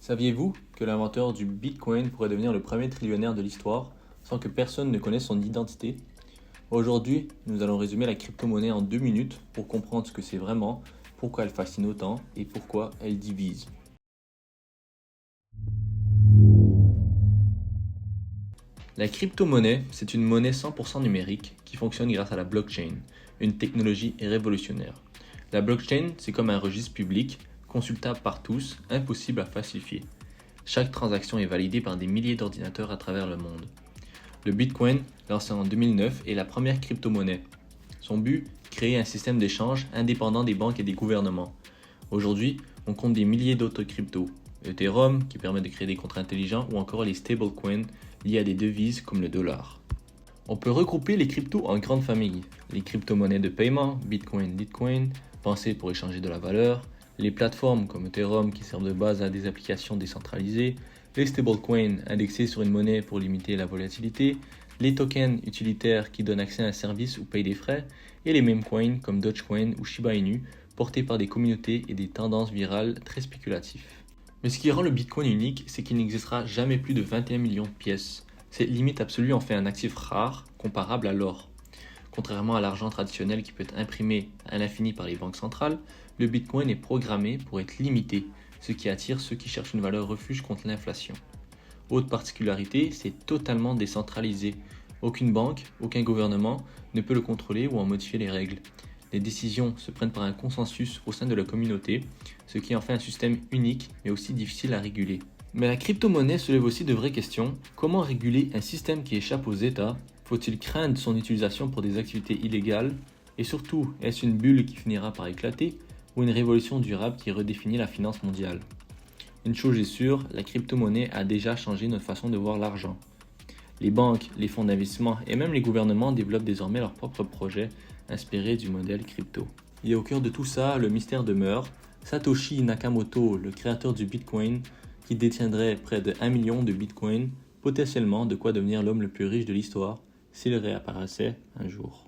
Saviez-vous que l'inventeur du Bitcoin pourrait devenir le premier trillionnaire de l'histoire sans que personne ne connaisse son identité? Aujourd'hui, nous allons résumer la crypto-monnaie en 2 minutes pour comprendre ce que c'est vraiment, pourquoi elle fascine autant et pourquoi elle divise. La crypto-monnaie, c'est une monnaie 100% numérique qui fonctionne grâce à la blockchain, une technologie révolutionnaire. La blockchain, c'est comme un registre public, consultable par tous, impossible à falsifier. Chaque transaction est validée par des milliers d'ordinateurs à travers le monde. Le Bitcoin, lancé en 2009, est la première crypto-monnaie. Son but, créer un système d'échange indépendant des banques et des gouvernements. Aujourd'hui, on compte des milliers d'autres cryptos. Ethereum, qui permet de créer des contrats intelligents, ou encore les stablecoins liés à des devises comme le dollar. On peut regrouper les cryptos en grandes familles. Les crypto-monnaies de paiement, Bitcoin, Litecoin, pensées pour échanger de la valeur, les plateformes comme Ethereum qui servent de base à des applications décentralisées, les stablecoins indexés sur une monnaie pour limiter la volatilité, les tokens utilitaires qui donnent accès à un service ou payent des frais, et les meme coins comme Dogecoin ou Shiba Inu, portés par des communautés et des tendances virales très spéculatives. Mais ce qui rend le Bitcoin unique, c'est qu'il n'existera jamais plus de 21 millions de pièces. Cette limite absolue en fait un actif rare, comparable à l'or. Contrairement à l'argent traditionnel qui peut être imprimé à l'infini par les banques centrales, le Bitcoin est programmé pour être limité, ce qui attire ceux qui cherchent une valeur refuge contre l'inflation. Autre particularité, c'est totalement décentralisé. Aucune banque, aucun gouvernement ne peut le contrôler ou en modifier les règles. Les décisions se prennent par un consensus au sein de la communauté, ce qui en fait un système unique mais aussi difficile à réguler. Mais la crypto-monnaie soulève aussi de vraies questions. Comment réguler un système qui échappe aux États? Faut-il craindre son utilisation pour des activités illégales? Et surtout, est-ce une bulle qui finira par éclater ou une révolution durable qui redéfinit la finance mondiale? Une chose est sûre, la crypto-monnaie a déjà changé notre façon de voir l'argent. Les banques, les fonds d'investissement et même les gouvernements développent désormais leurs propres projets inspirés du modèle crypto. Et au cœur de tout ça, le mystère demeure. Satoshi Nakamoto, le créateur du Bitcoin, qui détiendrait près de 1 million de Bitcoin, potentiellement de quoi devenir l'homme le plus riche de l'histoire s'il réapparaissait un jour.